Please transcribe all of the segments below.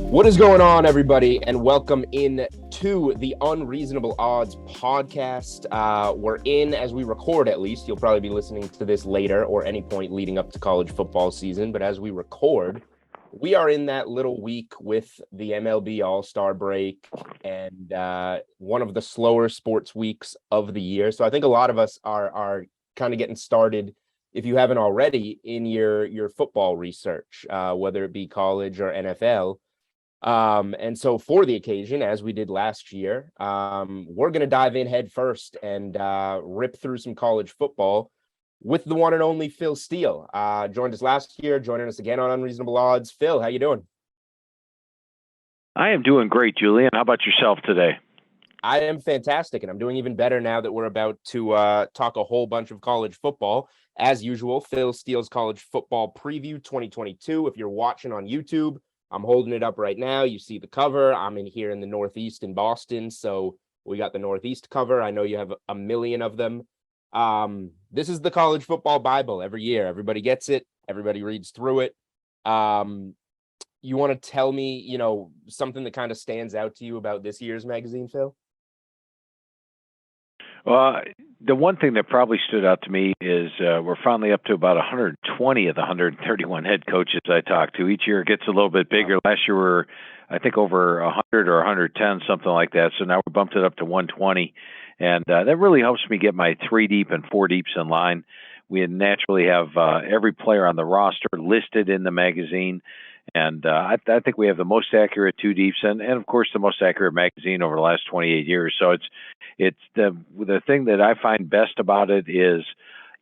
What is going on, everybody, and welcome in to the Unreasonable Odds podcast. We're in, as we record at least, you'll probably be listening to this later or any point leading up to college football season, but as we record, we are in that little week with the MLB All-Star break and one of the slower sports weeks of the year. So I think a lot of us are kind of getting started, if you haven't already, in your football research, whether it be college or NFL. And so for the occasion, as we did last year, we're going to dive in head first and rip through some college football with the one and only Phil Steele. Joined us last year, joining us again on Unreasonable Odds. Phil, how you doing? I am doing great, Julian. How about yourself today? I am fantastic, and I'm doing even better now that we're about to talk a whole bunch of college football. As usual, Phil Steele's College Football Preview 2022. If you're watching on YouTube, I'm holding it up right now. You see the cover. I'm in here in the Northeast in Boston, so we got the Northeast cover. I know you have a million of them. This is the college football Bible every year. Everybody gets it. Everybody reads through it. You want to tell me, something that kind of stands out to you about this year's magazine, Phil? Well, the one thing that probably stood out to me is we're finally up to about 120 of the 131 head coaches I talked to. Each year it gets a little bit bigger. Last year we were, I think, over 100 or 110, something like that. So now we bumped it up to 120. And that really helps me get my 3 deep and 4 deeps in line. We naturally have every player on the roster listed in the magazine. And I think we have the most accurate 2 deeps and of course, the most accurate magazine over the last 28 years. So it's the thing that I find best about it is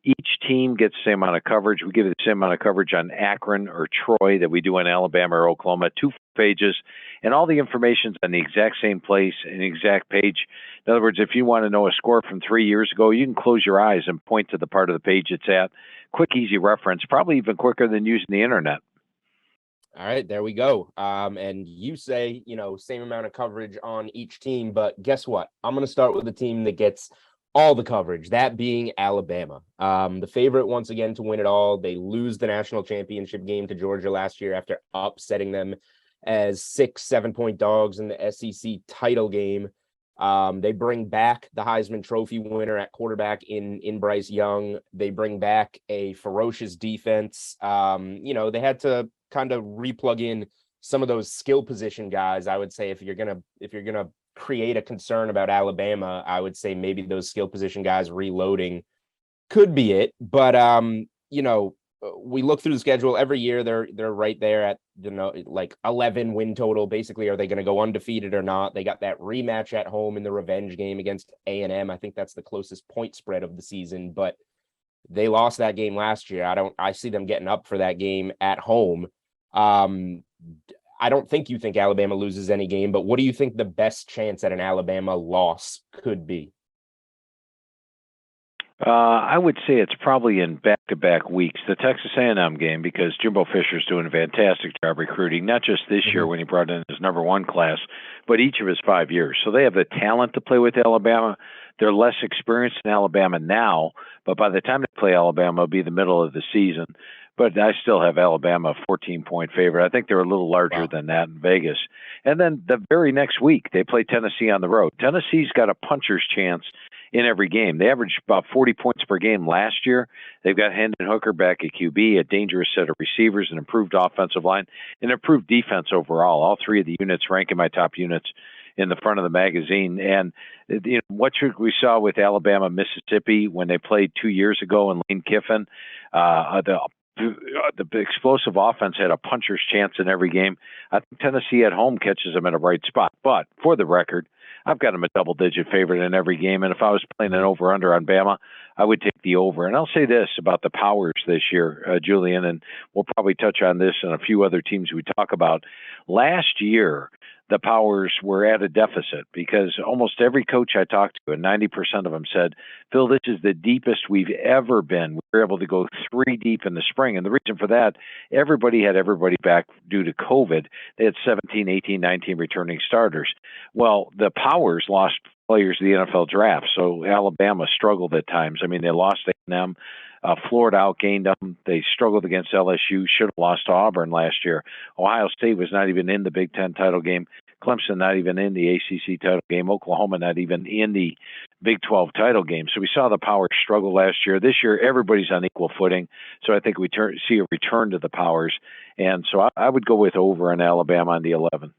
each team gets the same amount of coverage. We give it the same amount of coverage on Akron or Troy that we do in Alabama or Oklahoma, 2 pages, and all the information's on the exact same place and the exact page. In other words, if you want to know a score from 3 years ago, you can close your eyes and point to the part of the page it's at. Quick, easy reference, probably even quicker than using the internet. All right, there we go. And you say, same amount of coverage on each team, but guess what? I'm going to start with the team that gets all the coverage, that being Alabama. The favorite once again to win it all. They lose the national championship game to Georgia last year after upsetting them as 6-7-point dogs in the SEC title game. They bring back the Heisman Trophy winner at quarterback in Bryce Young. They bring back a ferocious defense. They had to kind of replug in some of those skill position guys. I would say if you're gonna create a concern about Alabama, I would say maybe those skill position guys reloading could be it. But we look through the schedule every year. They're right there at like 11 win total. Basically, are they going to go undefeated or not? They got that rematch at home in the revenge game against A&M. I think that's the closest point spread of the season, but they lost that game last year. I see them getting up for that game at home. I don't think you think Alabama loses any game, but what do you think the best chance at an Alabama loss could be? I would say it's probably in back-to-back weeks. The Texas A&M game, because Jimbo Fisher's doing a fantastic job recruiting, not just this year when he brought in his number 1 class, but each of his 5 years. So they have the talent to play with Alabama. They're less experienced in Alabama now, but by the time they play Alabama, it'll be the middle of the season. But I still have Alabama a 14-point favorite. I think they're a little larger than that in Vegas. And then the very next week, they play Tennessee on the road. Tennessee's got a puncher's chance in every game. They averaged about 40 points per game last year. They've got Hendon Hooker back at QB, a dangerous set of receivers, an improved offensive line, and improved defense overall. All 3 of the units rank in my top units in the front of the magazine. And what we saw with Alabama, Mississippi, when they played 2 years ago in Lane Kiffin, the explosive offense had a puncher's chance in every game. I think Tennessee at home catches them in a right spot. But for the record, I've got them a double-digit favorite in every game. And if I was playing an over-under on Bama, I would take the over. And I'll say this about the Powers this year, Julian, and we'll probably touch on this and a few other teams we talk about. Last year, the Powers were at a deficit because almost every coach I talked to, and 90% of them said, Phil, this is the deepest we've ever been. We were able to go 3 deep in the spring. And the reason for that, everybody had everybody back due to COVID. They had 17, 18, 19 returning starters. Well, the Powers lost players of the NFL draft. So Alabama struggled at times. I mean, they lost A&M. Florida outgained them. They struggled against LSU. Should have lost to Auburn last year. Ohio State was not even in the Big Ten title game. Clemson not even in the ACC title game. Oklahoma not even in the Big 12 title game. So we saw the Powers struggle last year. This year, everybody's on equal footing. So I think we see a return to the Powers. And so I would go with over in Alabama on the 11.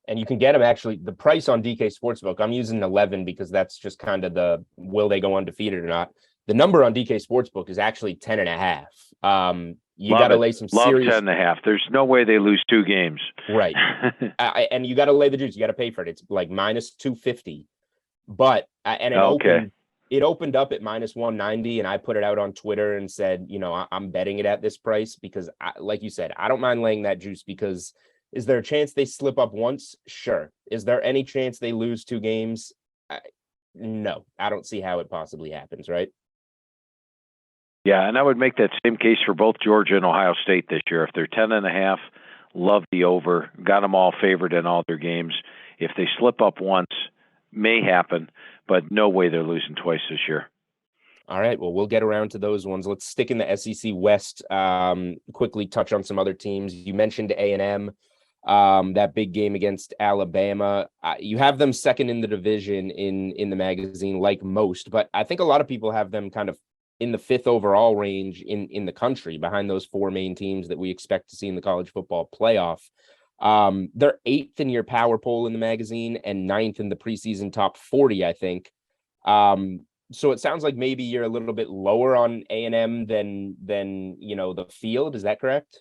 And you can get them actually, the price on DK Sportsbook, I'm using 11 because that's just kind of the, will they go undefeated or not? The number on DK Sportsbook is actually 10.5. You got to lay some serious. 10.5. There's no way they lose 2 games. Right. And you got to lay the juice. You got to pay for it. It's like minus 250. But, and it opened up at minus 190. And I put it out on Twitter and said, you know, I'm betting it at this price because, like you said, I don't mind laying that juice because is there a chance they slip up once? Sure. Is there any chance they lose 2 games? No, I don't see how it possibly happens, right? Yeah, and I would make that same case for both Georgia and Ohio State this year. If they're 10.5, love the over. Got them all favored in all their games. If they slip up once, may happen, but no way they're losing twice this year. All right, well, we'll get around to those ones. Let's stick in the SEC West. Quickly touch on some other teams. You mentioned A&M, that big game against Alabama. You have them second in the division in the magazine, like most, but I think a lot of people have them kind of in the 5th overall range in the country behind those 4 main teams that we expect to see in the college football playoff. They're 8th in your power poll in the magazine and 9th in the preseason top 40, I think. So it sounds like maybe you're a little bit lower on A&M than you know, the field. Is that correct?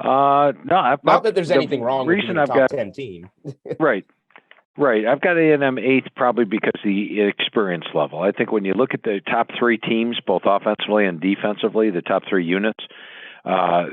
No, not that there's anything wrong with being a top 10 team. Right. I've got A&M 8th probably because of the experience level. I think when you look at the top 3 teams, both offensively and defensively, the top 3 units,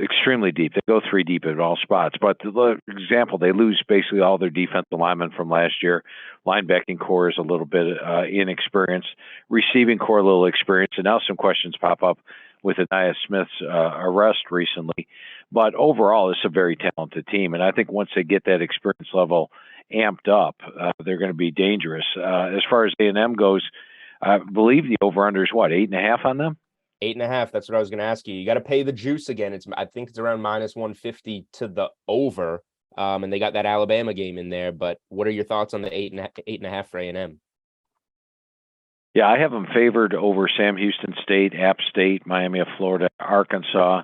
extremely deep. They go 3 deep at all spots. But the example, they lose basically all their defensive linemen from last year. Linebacking core is a little bit inexperienced. Receiving core a little experienced. And now some questions pop up with Anaya Smith's arrest recently. But overall, it's a very talented team. And I think once they get that experience level amped up, they're going to be dangerous. As far as A&M goes, I believe the over-under is what, 8.5 on them? 8.5. That's what I was going to ask you. You got to pay the juice again. I think it's around minus 150 to the over. And they got that Alabama game in there. But what are your thoughts on the 8.5 for A&M? Yeah, I have them favored over Sam Houston State, App State, Miami of Florida, Arkansas.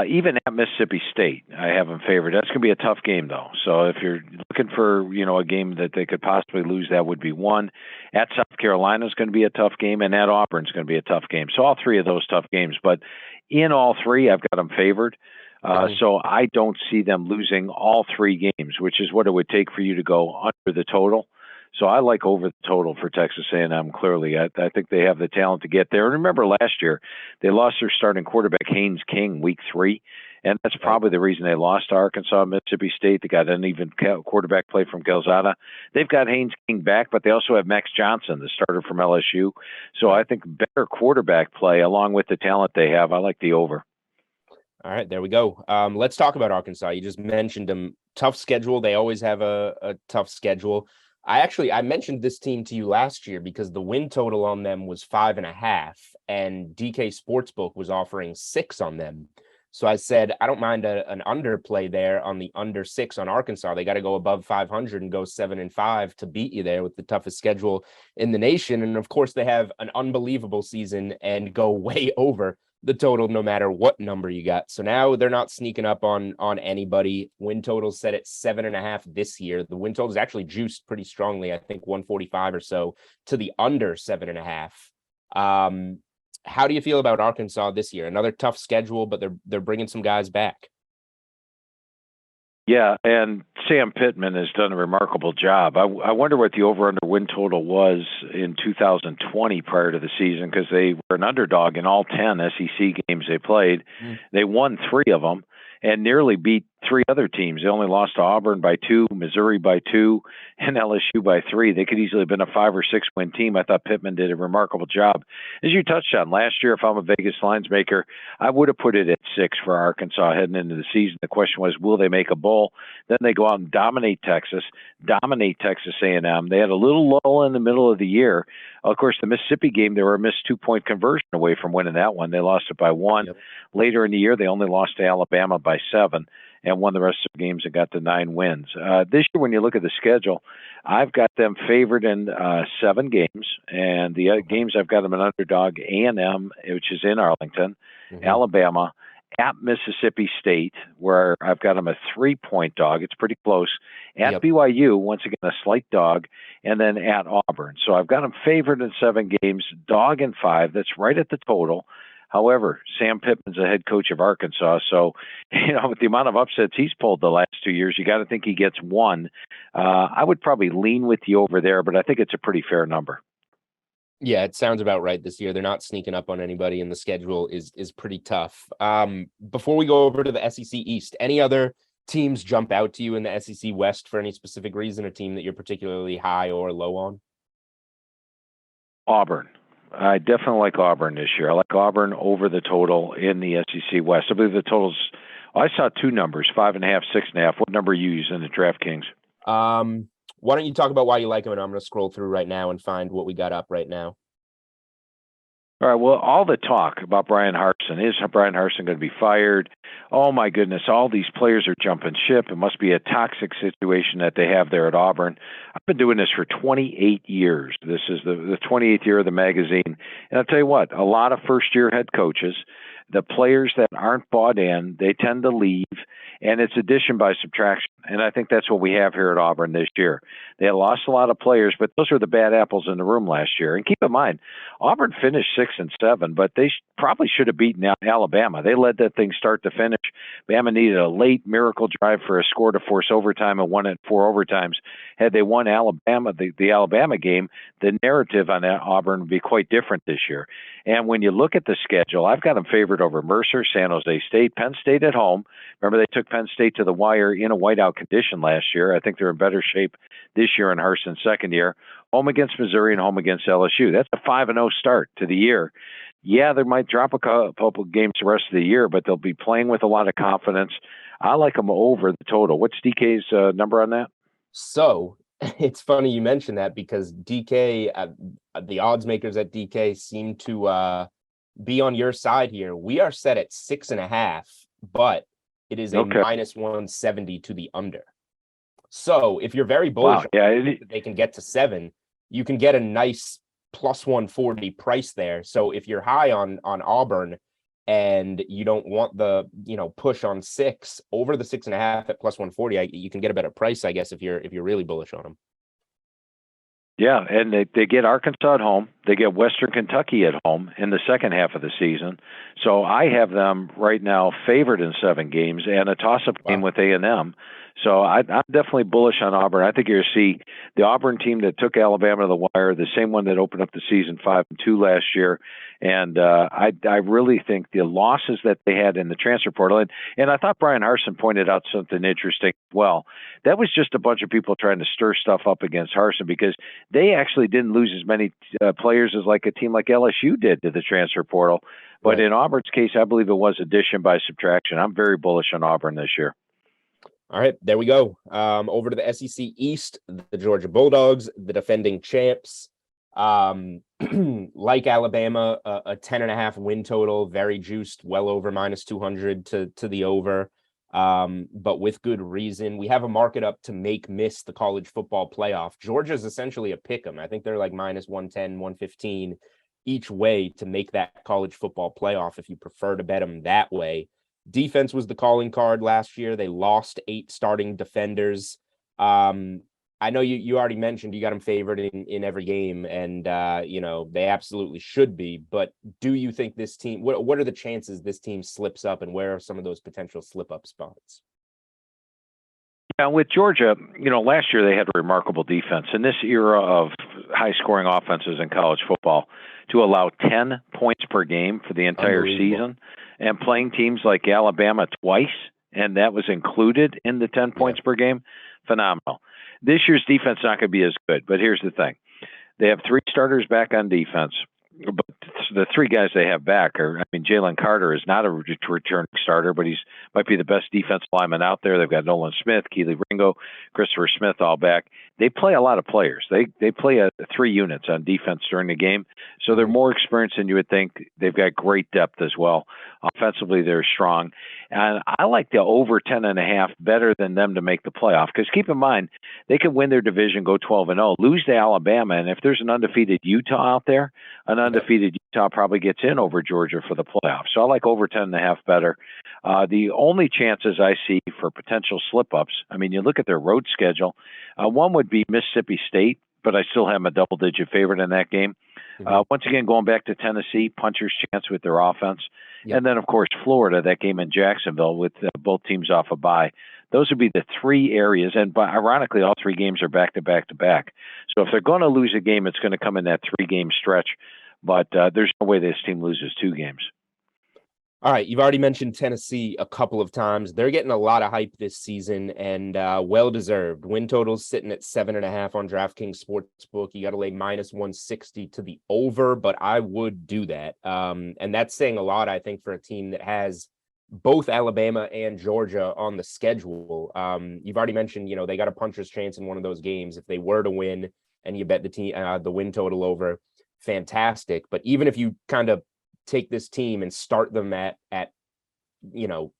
Even at Mississippi State, I have them favored. That's going to be a tough game, though. So if you're looking for, you know, a game that they could possibly lose, that would be one. At South Carolina is going to be a tough game, and at Auburn is going to be a tough game. So all 3 of those tough games. But in all 3, I've got them favored. So I don't see them losing all 3 games, which is what it would take for you to go under the total. So I like over the total for Texas A&M, clearly. I think they have the talent to get there. And remember last year, they lost their starting quarterback, Haynes King, week 3. And that's probably the reason they lost to Arkansas, Mississippi State. They got uneven quarterback play from Calzada. They've got Haynes King back, but they also have Max Johnson, the starter from LSU. So I think better quarterback play along with the talent they have. I like the over. All right, there we go. Let's talk about Arkansas. You just mentioned them. Tough schedule. They always have a tough schedule. I mentioned this team to you last year because the win total on them was 5.5 and DK Sportsbook was offering 6 on them. So I said, I don't mind an underplay there on the under 6 on Arkansas. They got to go above 500 and go 7-5 to beat you there with the toughest schedule in the nation. And of course they have an unbelievable season and go way over the total no matter what number you got. So now they're not sneaking up on anybody. Win total set at 7.5 this year. The win total is actually juiced pretty strongly, I think 145 or so to the under 7.5. How do you feel about Arkansas this year? Another tough schedule, but they're bringing some guys back. Yeah, and Sam Pittman has done a remarkable job. I wonder what the over-under win total was in 2020 prior to the season, because they were an underdog in all 10 SEC games they played. They won 3 of them and nearly beat three other teams. They only lost to Auburn by 2, Missouri by 2, and LSU by 3. They could easily have been a 5 or 6 win team. I thought Pittman did a remarkable job. As you touched on, last year, if I'm a Vegas lines maker, I would have put it at 6 for Arkansas heading into the season. The question was, will they make a bowl? Then they go out and dominate Texas A&M. They had a little lull in the middle of the year. Of course, the Mississippi game, they were a missed 2-point conversion away from winning that one. They lost it by 1. Yep. Later in the year, they only lost to Alabama by 7 and won the rest of the games and got to 9 wins. This year, when you look at the schedule, I've got them favored in 7 games, and the games I've got them an underdog: A&M, which is in Arlington, Alabama, at Mississippi State, where I've got them a 3-point dog. It's pretty close. At BYU, once again, a slight dog, and then at Auburn. So I've got them favored in 7 games, dog in 5. That's right at the total. However, Sam Pittman's the head coach of Arkansas, so with the amount of upsets he's pulled the last 2 years, you got to think he gets 1. I would probably lean with you over there, but I think it's a pretty fair number. Yeah, it sounds about right this year. They're not sneaking up on anybody, and the schedule is pretty tough. Before we go over to the SEC East, any other teams jump out to you in the SEC West for any specific reason? A team that you're particularly high or low on? Auburn. I definitely like Auburn this year. I like Auburn over the total in the SEC West. I believe the totals, I saw 2 numbers, 5.5, 6.5. What number are you using in the DraftKings? Why don't you talk about why you like them, and I'm going to scroll through right now and find what we got up right now. All right, well, all the talk about Brian Harsin, is Brian Harsin going to be fired? Oh, my goodness, all these players are jumping ship. It must be a toxic situation that they have there at Auburn. I've been doing this for 28 years. This is the 28th year of the magazine. And I'll tell you what, a lot of first-year head coaches, the players that aren't bought in, they tend to leave, and it's addition by subtraction. And I think that's what we have here at Auburn this year. They lost a lot of players, but those were the bad apples in the room last year. And keep in mind, Auburn finished 6-7, but they probably should have beaten Alabama. They led that thing start to finish. Bama needed a late miracle drive for a score to force overtime and won it 4 overtimes. Had they won Alabama, the Alabama game, the narrative on Auburn would be quite different this year. And when you look at the schedule, I've got them favored over Mercer, San Jose State, Penn State at home. Remember, they took Penn State to the wire in a whiteout condition last year. I think they're in better shape this year in Harsin's second year. Home against Missouri and home against LSU. That's a 5-0 start to the year. Yeah, they might drop a couple games the rest of the year, but they'll be playing with a lot of confidence. I like them over the total. What's DK's number on that? So it's funny you mentioned that, because DK, the odds makers at DK seem to be on your side here. We are set at 6.5, but it is a minus 170 to the under. So if you're very bullish, they can get to 7. You can get a nice plus 140 price there. So if you're high on Auburn and you don't want the push on 6, over the 6.5 at plus 140, you can get a better price, I guess, if you're really bullish on them. Yeah, and they get Arkansas at home. They get Western Kentucky at home in the second half of the season. So I have them right now favored in 7 games and a toss-up game with A&M. So I'm definitely bullish on Auburn. I think you're going to see the Auburn team that took Alabama to the wire, the same one that opened up the season 5-2 last year. And I really think the losses that they had in the transfer portal, and I thought Brian Harsin pointed out something interesting as well. That was just a bunch of people trying to stir stuff up against Harsin, because they actually didn't lose as many players as like a team like LSU did to the transfer portal. But in Auburn's case, I believe it was addition by subtraction. I'm very bullish on Auburn this year. All right, there we go. Over to the SEC East, the Georgia Bulldogs, the defending champs. Like Alabama, a 10.5 win total, very juiced, well over minus 200 to the over. But with good reason. We have a market up to miss the college football playoff. Georgia's essentially a pick 'em. I think they're like minus 110, 115 each way to make that college football playoff if you prefer to bet them that way. Defense was the calling card last year. They lost 8 starting defenders. I know you already mentioned you got them favored in every game, and they absolutely should be. But do you think this team? What are the chances this team slips up, and where are some of those potential slip-up spots? Yeah, with Georgia, last year they had a remarkable defense. In this era of high-scoring offenses in college football, to allow 10 points per game for the entire season, and playing teams like Alabama twice and that was included in the 10 points per game, phenomenal. This year's defense not going to be as good, but here's the thing. They have 3 starters back on defense, but the 3 guys they have back are, Jalen Carter is not a returning starter, but he's might be the best defensive lineman out there. They've got Nolan Smith, Keely Ringo, Christopher Smith all back. They play a lot of players. They play 3 units on defense during the game, so they're more experienced than you would think. They've got great depth as well. Offensively, they're strong. And I like the over 10.5 better than them to make the playoff, because keep in mind, they could win their division, go 12-0, lose to Alabama, and if there's an undefeated Utah out there, an undefeated Utah probably gets in over Georgia for the playoff. So I like over 10.5 better. The only chances I see for potential slip-ups, you look at their road schedule, one would be Mississippi State, but I still have them a double-digit favorite in that game. Once again, going back to Tennessee, puncher's chance with their offense. Yep. And then, of course, Florida, that game in Jacksonville with both teams off a bye. Those would be the 3 areas. And ironically, all 3 games are back-to-back-to-back. So if they're going to lose a game, it's going to come in that 3-game stretch. But there's no way this team loses 2 games. All right, you've already mentioned Tennessee a couple of times. They're getting a lot of hype this season, and well-deserved. Win totals sitting at 7.5 on DraftKings Sportsbook. You got to lay -160 to the over, but I would do that. And that's saying a lot, I think, for a team that has both Alabama and Georgia on the schedule. You've already mentioned, they got a puncher's chance in one of those games. If they were to win and you bet the win total over, fantastic. But even if you kind of take this team and start them at 2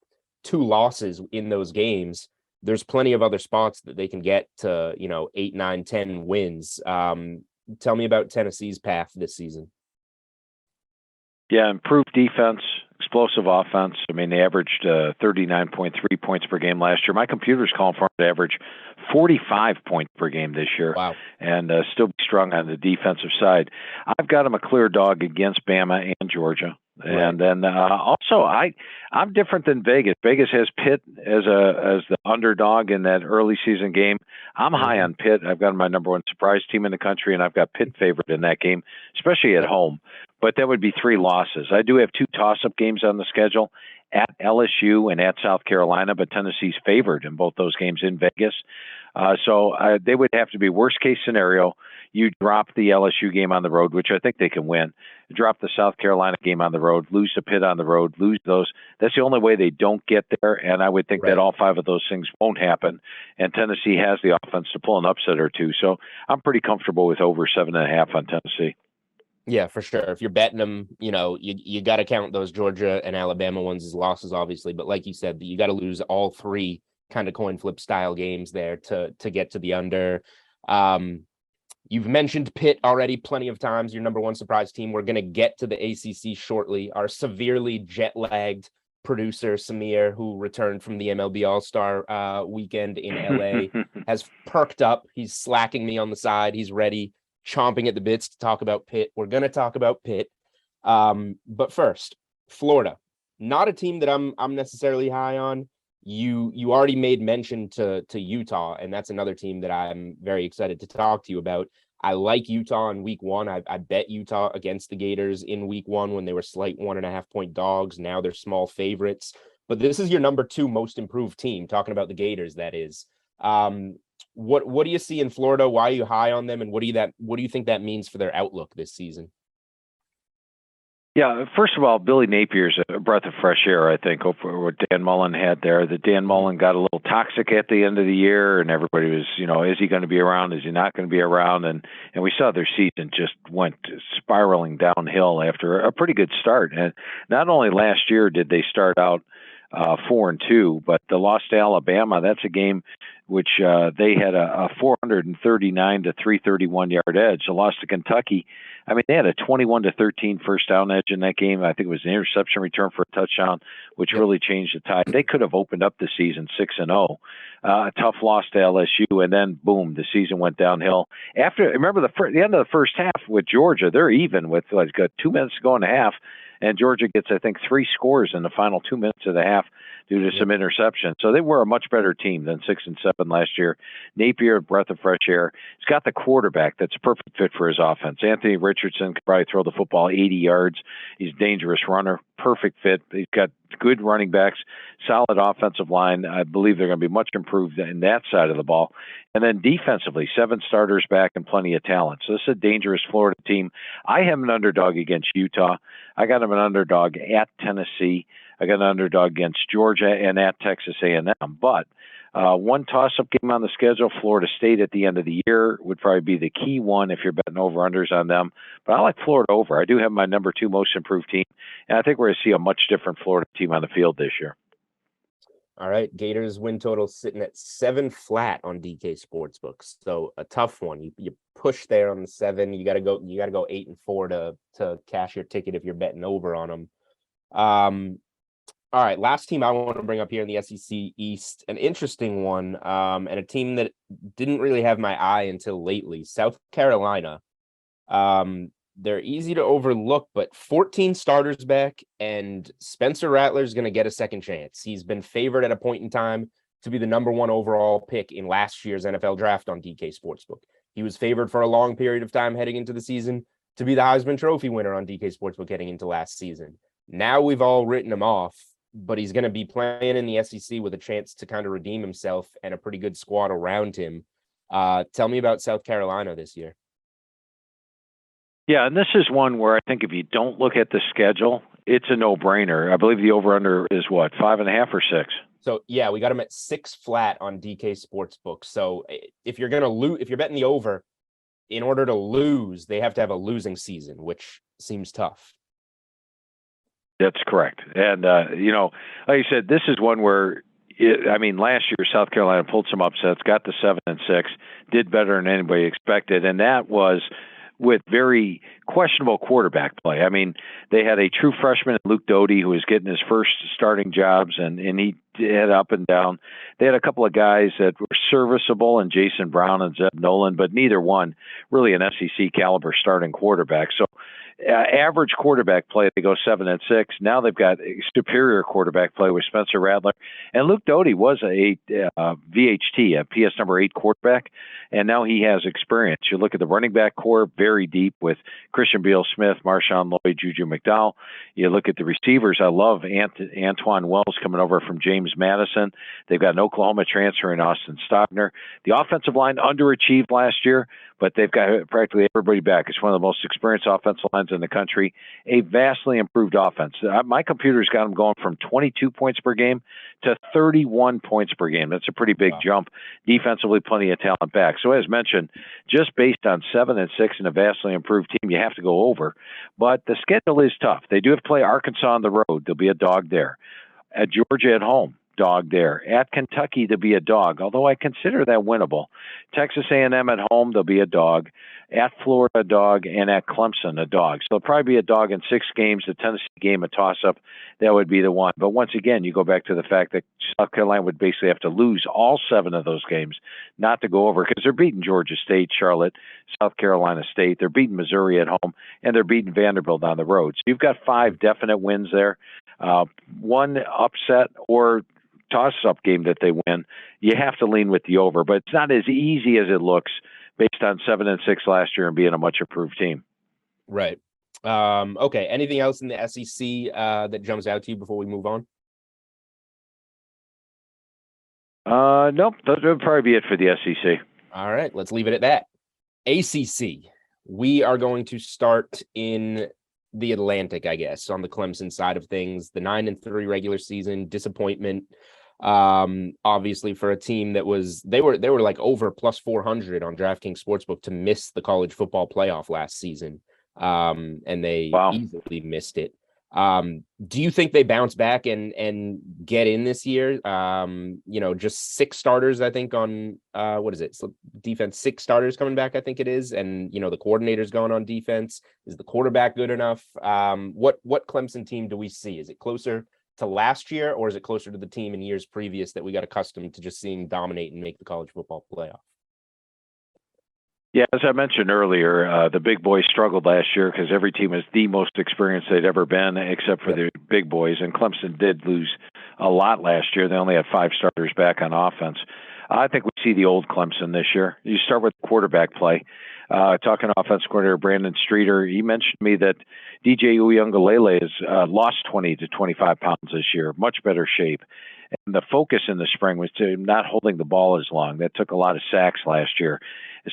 losses in those games, there's plenty of other spots that they can get to 8, 9, 10 wins. Tell me about Tennessee's path this season. Yeah, improved defense, explosive offense. They averaged 39.3 points per game last year. My computer's calling for them to average 45 points per game this year. Wow. And still be strong on the defensive side. I've got them a clear dog against Bama and Georgia. Right. And then also, I'm different than Vegas. Vegas has Pitt as the underdog in that early season game. I'm high on Pitt. I've got my number 1 surprise team in the country, and I've got Pitt favored in that game, especially at home. But that would be 3 losses. I do have 2 toss-up games on the schedule, at LSU and at South Carolina, but Tennessee's favored in both those games in Vegas. So they would have to be worst-case scenario. You drop the LSU game on the road, which I think they can win. Drop the South Carolina game on the road, lose to Pitt on the road, lose those. That's the only way they don't get there, and I would think that all 5 of those things won't happen. And Tennessee has the offense to pull an upset or 2. So I'm pretty comfortable with over 7.5 on Tennessee. Yeah, for sure. If you're betting them, you got to count those Georgia and Alabama ones as losses, obviously. But like you said, you got to lose all 3 kind of coin flip style games there to get to the under. You've mentioned Pitt already plenty of times, your number 1 surprise team. We're going to get to the ACC shortly. Our severely jet-lagged producer, Samir, who returned from the MLB All-Star weekend in LA, has perked up. He's slacking me on the side. He's ready, chomping at the bits to talk about Pitt. We're going to talk about Pitt. But first, Florida, not a team that I'm necessarily high on. You already made mention to Utah, and that's another team that I'm very excited to talk to you about. I like Utah in week 1. I bet Utah against the Gators in week 1 when they were slight 1.5-point dogs. Now they're small favorites. But this is your number 2 most improved team, talking about the Gators, that is. What do you see in Florida? Why are you high on them, and what do you think that means for their outlook this season? Yeah, first of all, Billy Napier's a breath of fresh air, I think, over what Dan Mullen had there. The Dan Mullen got a little toxic at the end of the year, and everybody was, is he going to be around? Is he not going to be around? And we saw their season just went spiraling downhill after a pretty good start. And not only last year did they start out 4-2, but the loss to Alabama, that's a game which they had a 439 to 331 yard edge. The loss to Kentucky, they had a 21-13 first down edge in that game. I think it was an interception return for a touchdown, which really changed the tide. They could have opened up the season 6-0. A tough loss to LSU, and then boom, the season went downhill. Remember the end of the first half with Georgia, they're even with 2 minutes to go in the half. And Georgia gets, I think, 3 scores in the final 2 minutes of the half due to some interceptions. So they were a much better team than 6-7 last year. Napier, a breath of fresh air. He's got the quarterback that's a perfect fit for his offense. Anthony Richardson could probably throw the football 80 yards. He's a dangerous runner, perfect fit. He's got good running backs, solid offensive line. I believe they're going to be much improved in that side of the ball. And then defensively, 7 starters back and plenty of talent. So this is a dangerous Florida team. I have an underdog against Utah. I got him an underdog at Tennessee. I got an underdog against Georgia and at Texas A&M. But one toss-up game on the schedule, Florida State at the end of the year would probably be the key one if you're betting over-unders on them. But I like Florida over. I do have my number 2 most improved team, and I think we're going to see a much different Florida team on the field this year. All right, Gators win total sitting at 7 flat on DK Sportsbook. So a tough one. You push there on the 7. You got to go 8-4 to cash your ticket if you're betting over on them. All right, last team I want to bring up here in the SEC East, an interesting one, and a team that didn't really have my eye until lately, South Carolina. They're easy to overlook, but 14 starters back, and Spencer Rattler's going to get a second chance. He's been favored at a point in time to be the number 1 overall pick in last year's NFL draft on DK Sportsbook. He was favored for a long period of time heading into the season to be the Heisman Trophy winner on DK Sportsbook heading into last season. Now we've all written him off, but he's going to be playing in the SEC with a chance to kind of redeem himself and a pretty good squad around him. Tell me about South Carolina this year. Yeah, and this is one where I think if you don't look at the schedule, it's a no-brainer. I believe the over-under is what, 5.5 or 6? So yeah, we got him at 6 flat on DK Sportsbook. So if you're going to lose, if you're betting the over, in order to lose, they have to have a losing season, which seems tough. That's correct. And, like you said, this is one where, last year South Carolina pulled some upsets, got to 7-6, did better than anybody expected, and that was with very questionable quarterback play. I mean, they had a true freshman, Luke Doty, who was getting his first starting jobs, and he had up and down. They had a couple of guys that were serviceable, and Jason Brown and Zeb Nolan, but neither one really an SEC caliber starting quarterback. So average quarterback play, they go 7-6. Now they've got a superior quarterback play with Spencer Rattler. And Luke Doty was a VHT, a PS number 8 quarterback, and now he has experience. You look at the running back core, very deep with Christian Beal-Smith, Marshawn Lloyd, Juju McDowell. You look at the receivers. I love Antoine Wells coming over from James Madison. They've got an Oklahoma transfer in Austin Stogner. The offensive line underachieved last year, but they've got practically everybody back. It's one of the most experienced offensive lines in the country. A vastly improved offense. My computer's got them going from 22 points per game to 31 points per game. That's a pretty big jump. Defensively, plenty of talent back. So as mentioned, just based on 7-6 and a vastly improved team, you have to go over. But the schedule is tough. They do have to play Arkansas on the road. There'll be a dog there. At Georgia at home, dog there. At Kentucky, to be a dog, although I consider that winnable. Texas A&M at home, there'll be a dog. At Florida, a dog. And at Clemson, a dog. So there'll probably be a dog in 6 games. The Tennessee game, a toss-up. That would be the one. But once again, you go back to the fact that South Carolina would basically have to lose all 7 of those games not to go over, because they're beating Georgia State, Charlotte, South Carolina State. They're beating Missouri at home, and they're beating Vanderbilt on the road. So you've got 5 definite wins there. One upset or toss-up game that they win, you have to lean with the over. But it's not as easy as it looks based on 7-6 last year and being a much improved team. Right. Okay. Anything else in the SEC that jumps out to you before we move on? Nope. That would probably be it for the SEC. All right. Let's leave it at that. ACC. We are going to start in the Atlantic, I guess, on the Clemson side of things. The 9-3 regular season disappointment. Obviously for a team that they were like over plus 400 on DraftKings Sportsbook to miss the college football playoff last season. And they easily missed it. Do you think they bounce back and get in this year? Just 6 starters, I think, on what is it? So defense, 6 starters coming back, I think it is. And, the coordinator's going on defense. Is the quarterback good enough? What Clemson team do we see? Is it closer to last year, or is it closer to the team in years previous that we got accustomed to just seeing dominate and make the college football playoff? Yeah, as I mentioned earlier, the big boys struggled last year because every team is the most experienced they'd ever been, except for the big boys. And Clemson did lose a lot last year. They only had 5 starters back on offense. I think we see the old Clemson this year. You start with quarterback play. talking to offensive coordinator Brandon Streeter, he mentioned to me that DJ Uyunglele has lost 20 to 25 pounds this year, much better shape. And the focus in the spring was to not holding the ball as long. That took a lot of sacks last year.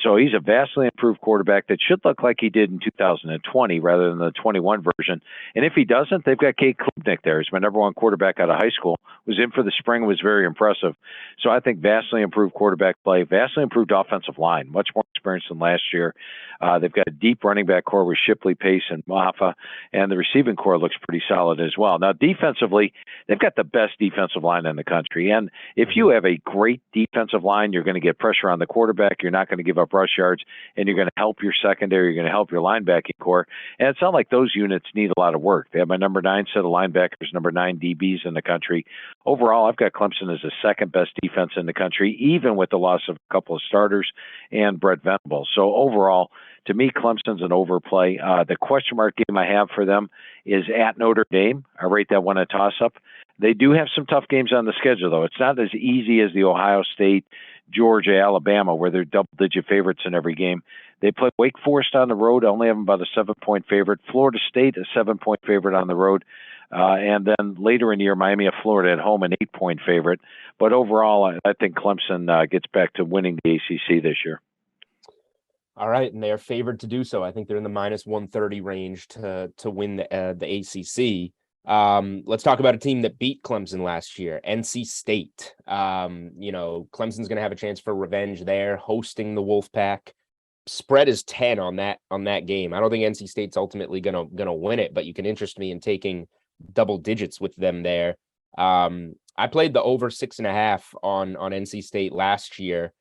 So he's a vastly improved quarterback that should look like he did in 2020 rather than the 21 version. And if he doesn't, they've got Kate Klubnik there. He's my number one quarterback out of high school. Was in for the spring, was very impressive. So I think vastly improved quarterback play, vastly improved offensive line, much more experience than last year. They've got a deep running back core with Shipley, Pace, and Maffa, and the receiving core looks pretty solid as well. Now, defensively, they've got the best defensive line in the country. And if you have a great defensive line, you're going to get pressure on the quarterback. You're not going to give up rush yards, and you're going to help your secondary. You're going to help your linebacking core. And it's not like those units need a lot of work. They have my number 9 set of linebackers, number 9 DBs in the country. Overall, I've got Clemson as the second best defense in the country, even with the loss of a couple of starters and Brett Venables. So overall, to me, Clemson's an overplay. The question mark game I have for them is at Notre Dame. I rate that one a toss-up. They do have some tough games on the schedule, though. It's not as easy as the Ohio State, Georgia, Alabama, where they're double-digit favorites in every game. They play Wake Forest on the road. I only have them about a 7-point favorite. Florida State, a 7-point favorite on the road. And then later in the year, Miami of Florida at home, an 8-point favorite. But overall, I think Clemson gets back to winning the ACC this year. All right, and they are favored to do so. I think they're in the minus 130 range to win the ACC. Let's talk about a team that beat Clemson last year, NC State. Clemson's going to have a chance for revenge there, hosting the Wolfpack. Spread is 10 on that game. I don't think NC State's ultimately gonna win it, but you can interest me in taking double digits with them there. I played the over 6.5 on NC State last year,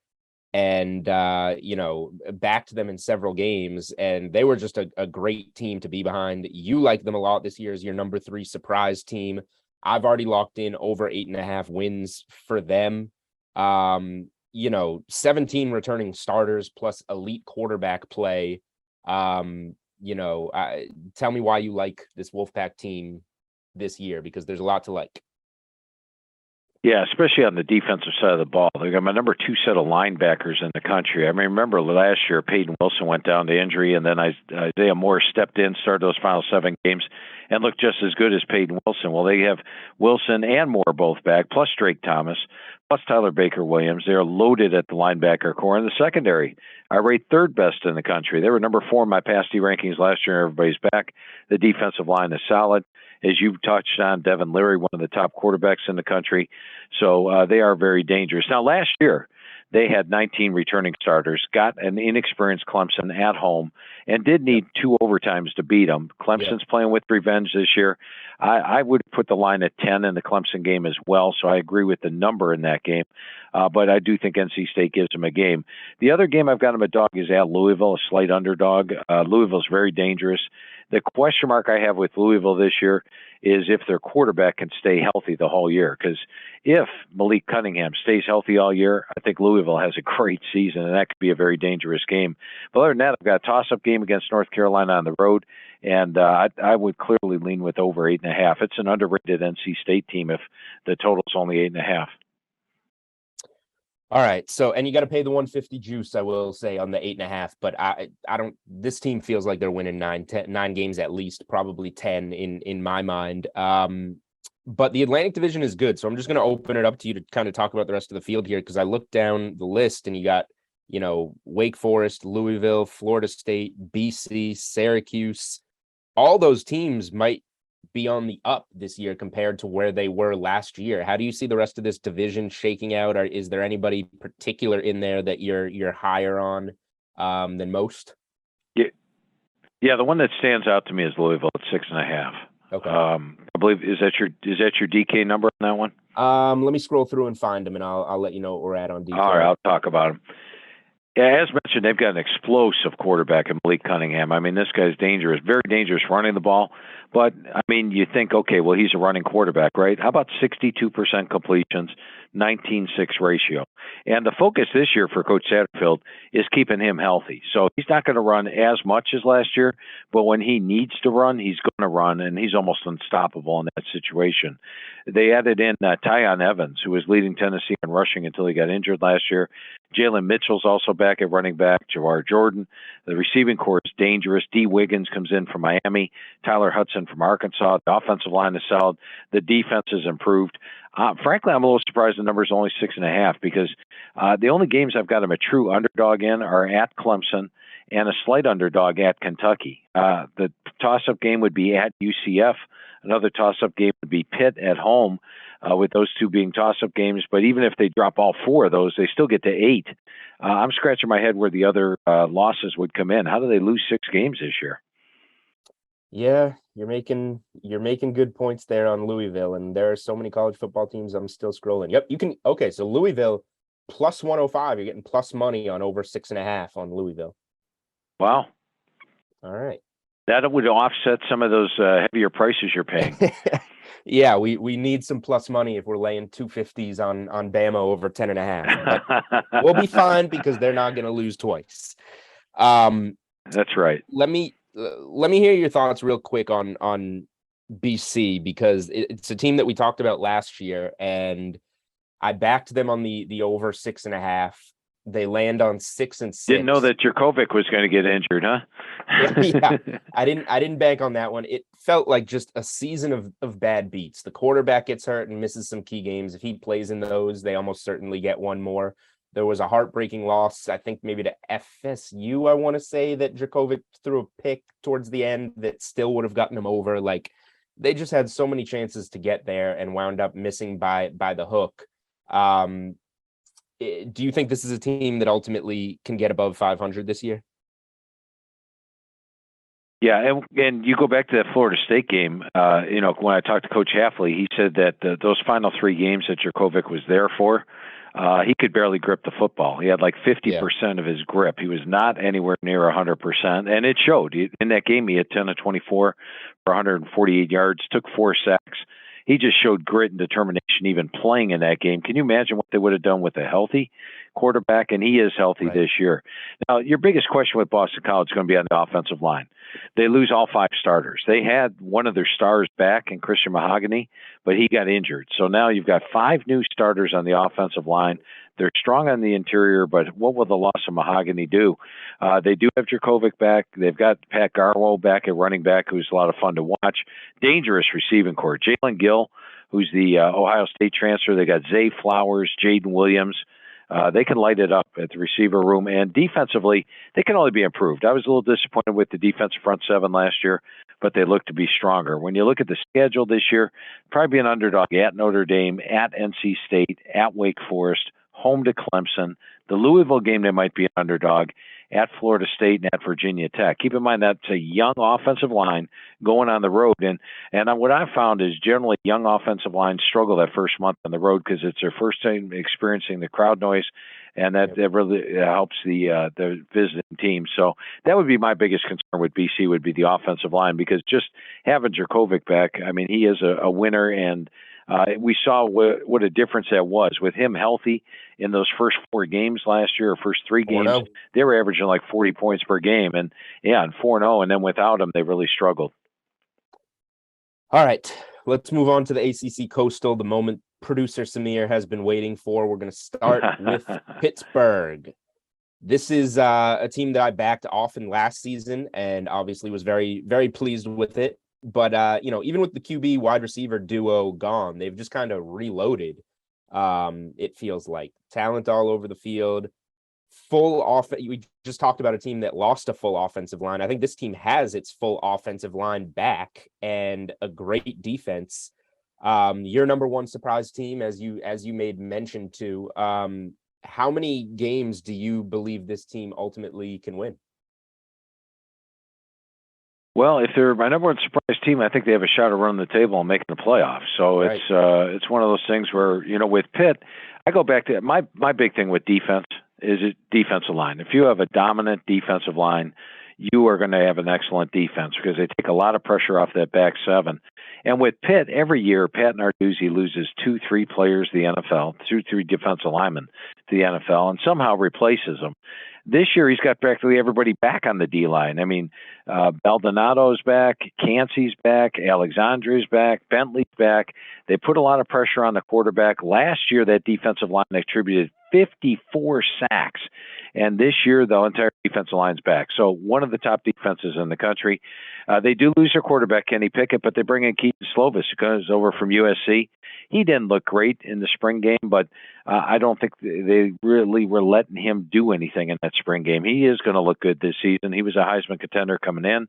and backed them in several games, and they were just a great team to be behind. You like them a lot this year as your number 3 surprise team. I've already locked in over 8.5 wins for them. 17 returning starters plus elite quarterback play. Tell me why you like this Wolfpack team this year, because there's a lot to like. Yeah, especially on the defensive side of the ball. They got my number 2 set of linebackers in the country. I remember last year, Peyton Wilson went down to injury, and then Isaiah Moore stepped in, started those final 7 games, and looked just as good as Peyton Wilson. Well, they have Wilson and Moore both back, plus Drake Thomas, plus Tyler Baker-Williams. They are loaded at the linebacker core. In the secondary, I rate 3rd best in the country. They were number 4 in my past D rankings last year. Everybody's back. The defensive line is solid. As you've touched on, Devin Leary, one of the top quarterbacks in the country. So they are very dangerous. Now, last year, they had 19 returning starters, got an inexperienced Clemson at home, and did need 2 overtimes to beat them. Clemson's playing with revenge this year. I would put the line at 10 in the Clemson game as well, so I agree with the number in that game. But I do think NC State gives them a game. The other game I've got them a dog is at Louisville, a slight underdog. Louisville's very dangerous. The question mark I have with Louisville this year is if their quarterback can stay healthy the whole year. Because if Malik Cunningham stays healthy all year, I think Louisville has a great season, and that could be a very dangerous game. But other than that, I've got a toss-up game against North Carolina on the road, and I would clearly lean with over 8.5. It's an underrated NC State team if the total's only 8.5. All right. So, and you got to pay the 150 juice, I will say, on the 8.5, but I don't, this team feels like they're winning 9 games at least, probably 10 in my mind. But the Atlantic Division is good. So I'm just going to open it up to you to kind of talk about the rest of the field here, because I looked down the list and you got, Wake Forest, Louisville, Florida State, BC, Syracuse. All those teams might be on the up this year compared to where they were last year. How do you see the rest of this division shaking out? Or is there anybody particular in there that you're higher on than most? Yeah, the one that stands out to me is Louisville at 6.5. Okay. I believe is that your DK number on that one? Let me scroll through and find them, and I'll let you know what we're at on DK. All right, I'll talk about them. Yeah, as mentioned, they've got an explosive quarterback in Malik Cunningham. I mean, this guy's dangerous, very dangerous running the ball. But, I mean, you think, okay, well, he's a running quarterback, right? How about 62% completions, 19-6 ratio? And the focus this year for Coach Satterfield is keeping him healthy. So he's not going to run as much as last year, but when he needs to run, he's going to run, and he's almost unstoppable in that situation. They added in Tyon Evans, who was leading Tennessee in rushing until he got injured last year. Jalen Mitchell's also back at running back. Jawar Jordan. The receiving corps is dangerous. D. Wiggins comes in from Miami. Tyler Hudson from Arkansas. The offensive line is solid. The defense has improved. Frankly, I'm a little surprised the number is only 6.5 because the only games I've got them a true underdog in are at Clemson and a slight underdog at Kentucky. The toss-up game would be at UCF. Another toss-up game would be Pitt at home, with those two being toss-up games. But even if they drop all four of those, they still get to 8. I'm scratching my head where the other losses would come in. How do they lose 6 games this year? Yeah, you're making good points there on Louisville, and there are so many college football teams. I'm still scrolling. Yep, you can. Okay, so Louisville plus 105. You're getting plus money on over 6.5 on Louisville. Wow. All right. That would offset some of those heavier prices you're paying. Yeah, we need some plus money if we're laying 250s on Bama over 10.5. But we'll be fine because they're not going to lose twice. That's right. Let me hear your thoughts real quick on BC, because it's a team that we talked about last year, and I backed them on the over 6.5. They land on 6 and 6. Didn't know that Jurkovec was going to get injured, huh? Yeah, I didn't bank on that one. It felt like just a season of bad beats. The quarterback gets hurt and misses some key games. If he plays in those, they almost certainly get one more. There was a heartbreaking loss, I think maybe to FSU, I want to say, that Jurkovec threw a pick towards the end that still would have gotten him over. Like, they just had so many chances to get there and wound up missing by the hook. Do you think this is a team that ultimately can get above 500 this year? Yeah, and you go back to that Florida State game. When I talked to Coach Hafley, he said that those final 3 games that Jurkovec was there for, he could barely grip the football. He had like 50% of his grip. He was not anywhere near 100%, and it showed. In that game, he had 10 of 24 for 148 yards, took 4 sacks. He just showed grit and determination even playing in that game. Can you imagine what they would have done with a healthy quarterback? And he is healthy this year. Now, your biggest question with Boston College is going to be on the offensive line. They lose all 5 starters. They had one of their stars back in Christian Mahogany, but he got injured. So now you've got 5 new starters on the offensive line. They're strong on the interior, but what will the loss of Mahogany do? They do have Jurkovec back. They've got Pat Garwo back at running back, who's a lot of fun to watch. Dangerous receiving corps. Jalen Gill, who's the Ohio State transfer. They got Zay Flowers, Jaden Williams. They can light it up at the receiver room. And defensively, they can only be improved. I was a little disappointed with the defensive front 7 last year, but they look to be stronger. When you look at the schedule this year, probably be an underdog at Notre Dame, at NC State, at Wake Forest, home to Clemson. The Louisville game, they might be an underdog, at Florida State and at Virginia Tech. Keep in mind that's a young offensive line going on the road. And what I've found is generally young offensive lines struggle that first month on the road because it's their first time experiencing the crowd noise, and that really helps the visiting team. So that would be my biggest concern with BC, would be the offensive line, because just having Jurkovec back, I mean, he is a winner, and we saw what a difference that was with him healthy in those first 4 games last year, or first 3 games. 4-0. They were averaging like 40 points per game, and 4-0, and then without him, they really struggled. All right, let's move on to the ACC Coastal, the moment producer Samir has been waiting for. We're going to start with Pittsburgh. This is a team that I backed often last season and obviously was very, very pleased with it. But, even with the QB wide receiver duo gone, they've just kind of reloaded. It feels like talent all over the field, full off. We just talked about a team that lost a full offensive line. I think this team has its full offensive line back and a great defense. Your number one surprise team, as you made mention to, how many games do you believe this team ultimately can win? Well, if they're my number one surprise team, I think they have a shot of running the table and making the playoffs. So right. It's one of those things where, with Pitt, I go back to my big thing with defense is defensive line. If you have a dominant defensive line, you are going to have an excellent defense because they take a lot of pressure off that back 7. And with Pitt, every year, Pat Narduzzi loses 2-3 players to the NFL, 2-3 defensive linemen to the NFL, and somehow replaces them. This year, he's got practically everybody back on the D-line. I mean, Baldonado's back, Cansey's back, Alexandre's back, Bentley's back. They put a lot of pressure on the quarterback. Last year, that defensive line attributed 54 sacks. And this year, the entire defensive line's back. So one of the top defenses in the country. They do lose their quarterback, Kenny Pickett, but they bring in Keaton Slovis, who comes over from USC. He didn't look great in the spring game, but I don't think they really were letting him do anything in that spring game. He is going to look good this season. He was a Heisman contender coming in.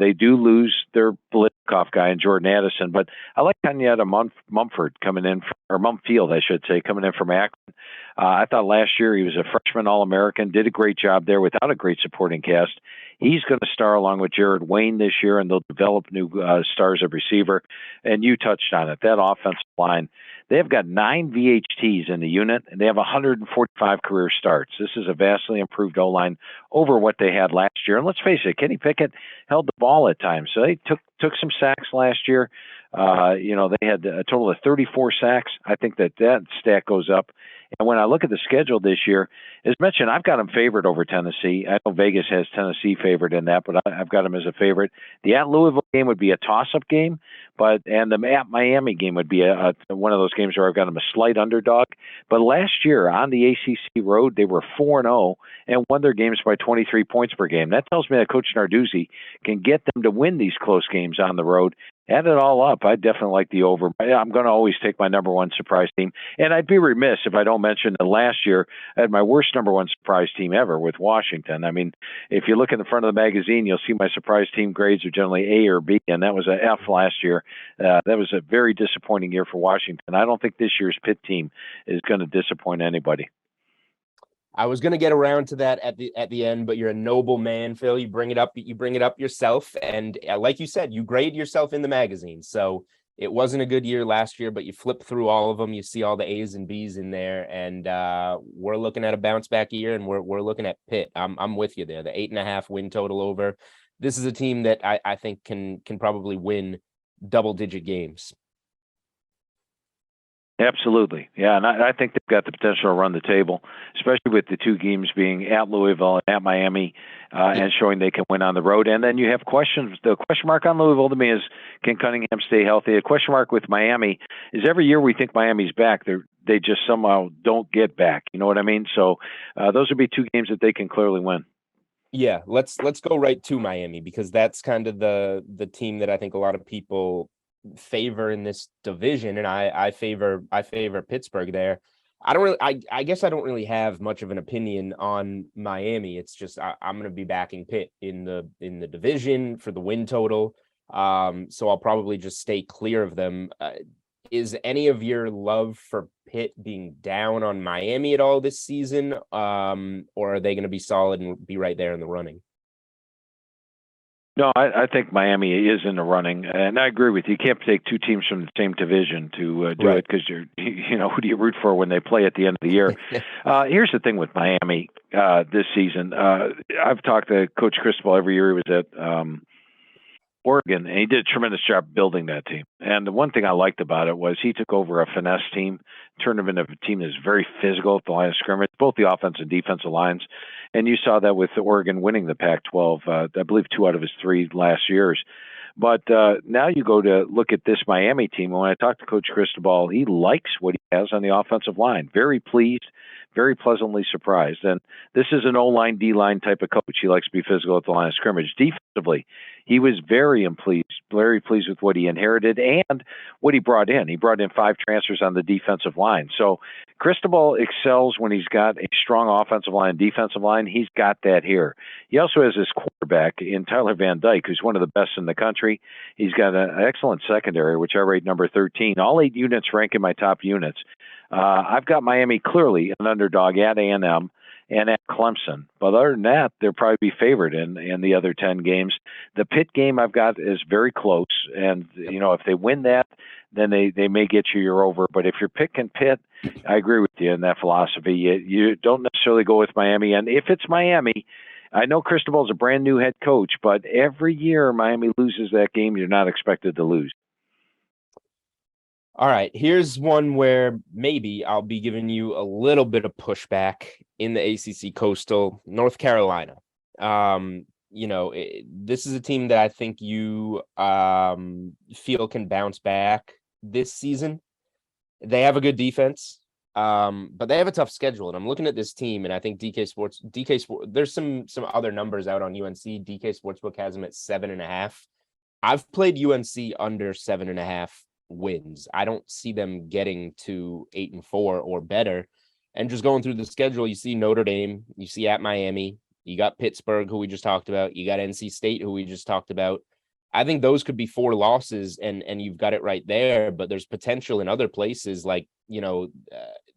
They do lose their Blitkoff guy and Jordan Addison, but I like Kenyatta Mumford coming in, or Mumfield, I should say, coming in from Akron. I thought last year he was a freshman All-American, did a great job there without a great supporting cast. He's going to star along with Jared Wayne this year, and they'll develop new stars at receiver. And you touched on it, that offensive line. They have got 9 VHTs in the unit, and they have 145 career starts. This is a vastly improved O-line over what they had last year. And let's face it, Kenny Pickett held the ball at times. So they took some sacks last year. They had a total of 34 sacks. I think that stat goes up. And when I look at the schedule this year, as mentioned, I've got them favored over Tennessee. I know Vegas has Tennessee favored in that, but I've got them as a favorite. The at Louisville game would be a toss-up game, and the at Miami game would be one of those games where I've got them a slight underdog. But last year on the ACC road, they were 4-0 and won their games by 23 points per game. That tells me that Coach Narduzzi can get them to win these close games on the road. Add it all up, I definitely like the over. I'm going to always take my number one surprise team. And I'd be remiss if I don't mention that last year I had my worst number one surprise team ever with Washington. I mean, if you look in the front of the magazine, you'll see my surprise team grades are generally A or B, and that was an F last year. That was a very disappointing year for Washington. I don't think this year's Pitt team is going to disappoint anybody. I was going to get around to that at the end, but you're a noble man, Phil. You bring it up yourself. And like you said, you grade yourself in the magazine. So it wasn't a good year last year, but you flip through all of them. You see all the A's and B's in there. And we're looking at a bounce back year, and we're looking at Pitt. I'm with you there. The 8.5 win total over. This is a team that I think can probably win double-digit games. Absolutely. Yeah, and I think they've got the potential to run the table, especially with the two games being at Louisville and at Miami, and showing they can win on the road. And then you have questions. The question mark on Louisville to me is, can Cunningham stay healthy? A question mark with Miami is every year we think Miami's back, they just somehow don't get back. You know what I mean? So those would be two games that they can clearly win. Yeah, let's go right to Miami, because that's kind of the team that I think a lot of people favor in this division, and I favor Pittsburgh there. I guess I don't really have much of an opinion on Miami. It's just I'm going to be backing Pitt in the division for the win total. So I'll probably just stay clear of them. Is any of your love for Pitt being down on Miami at all this season, or are they going to be solid and be right there in the running? No, I think Miami is in the running, and I agree with you. You can't take two teams from the same division to do it, because who do you root for when they play at the end of the year? Here's the thing with Miami this season. I've talked to Coach Cristobal every year. He was at Oregon, and he did a tremendous job building that team. And the one thing I liked about it was he took over a finesse team, turned them into a team that's very physical at the line of scrimmage, both the offense and defensive lines. And you saw that with Oregon winning the Pac-12, I believe 2 out of his 3 last years. But now you go to look at this Miami team, and when I talked to Coach Cristobal, he likes what he has on the offensive line. Very pleased, very pleasantly surprised. And this is an O-line, D-line type of coach. He likes to be physical at the line of scrimmage. Defensively, he was very pleased with what he inherited and what he brought in. He brought in 5 transfers on the defensive line. So Cristobal excels when he's got a strong offensive line and defensive line. He's got that here. He also has his quarterback in Tyler Van Dyke, who's one of the best in the country. He's got an excellent secondary, which I rate number 13. All 8 units rank in my top units. I've got Miami clearly an underdog at A&M and at Clemson. But other than that, they'll probably be favored in the other 10 games. The Pitt game I've got is very close. And, if they win that, then they may get your over. But if you're picking Pitt, I agree with you in that philosophy. You don't necessarily go with Miami. And if it's Miami, I know Cristobal's a brand new head coach, but every year Miami loses that game, you're not expected to lose. All right, here's one where maybe I'll be giving you a little bit of pushback in the ACC Coastal, North Carolina. This is a team that I think you feel can bounce back this season. They have a good defense. But they have a tough schedule, and I'm looking at this team, and I think DK Sports, there's some other numbers out on UNC. DK Sportsbook has them at 7.5. I've played UNC under 7.5 wins. I don't see them getting to 8-4 or better. And just going through the schedule, you see Notre Dame, you see at Miami, you got Pittsburgh, who we just talked about, you got NC State, who we just talked about. I think those could be 4 losses, and you've got it right there. But there's potential in other places, like,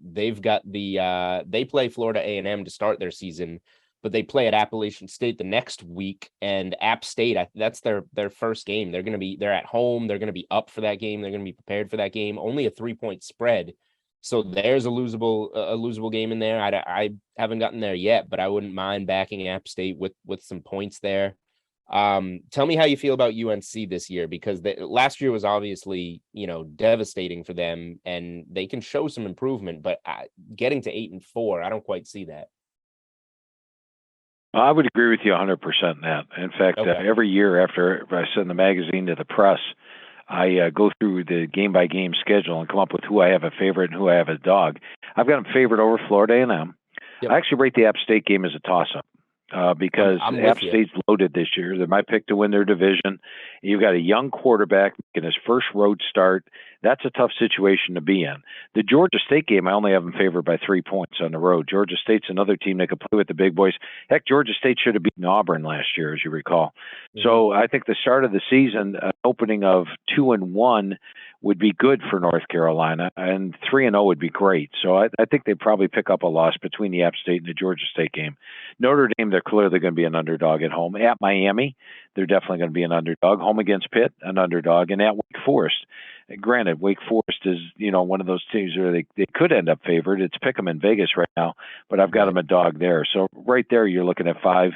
they've got they play Florida A&M to start their season, but they play at Appalachian State the next week, and App State, that's their first game. They're at home. They're going to be up for that game. They're going to be prepared for that game. Only a 3-point spread. So there's a losable game in there. I haven't gotten there yet, but I wouldn't mind backing App State with some points there. Tell me how you feel about UNC this year, because last year was obviously, devastating for them, and they can show some improvement, but getting to 8-4, I don't quite see that. I would agree with you 100% in that. In fact, Okay. Every year after I send the magazine to the press, I go through the game-by-game schedule and come up with who I have a favorite and who I have a dog. I've got them favored over Florida A&M. Yep. I actually rate the App State game as a toss-up. Because I'm App with you. State's loaded this year. They're my pick to win their division. You've got a young quarterback making his first road start. That's a tough situation to be in. The Georgia State game, I only have them favored by 3 points on the road. Georgia State's another team that could play with the big boys. Heck, Georgia State should have beaten Auburn last year, as you recall. Mm-hmm. So I think the start of the season, opening of 2-1, would be good for North Carolina, and 3-0 would be great. So I think they probably pick up a loss between the App State and the Georgia State game. Notre Dame, they're clearly going to be an underdog at home. At Miami, they're definitely going to be an underdog. Home against Pitt, an underdog. And at Wake Forest, granted, Wake Forest is, one of those teams where they could end up favored. It's pick 'em in Vegas right now, but I've got them a dog there. So right there, you're looking at 5.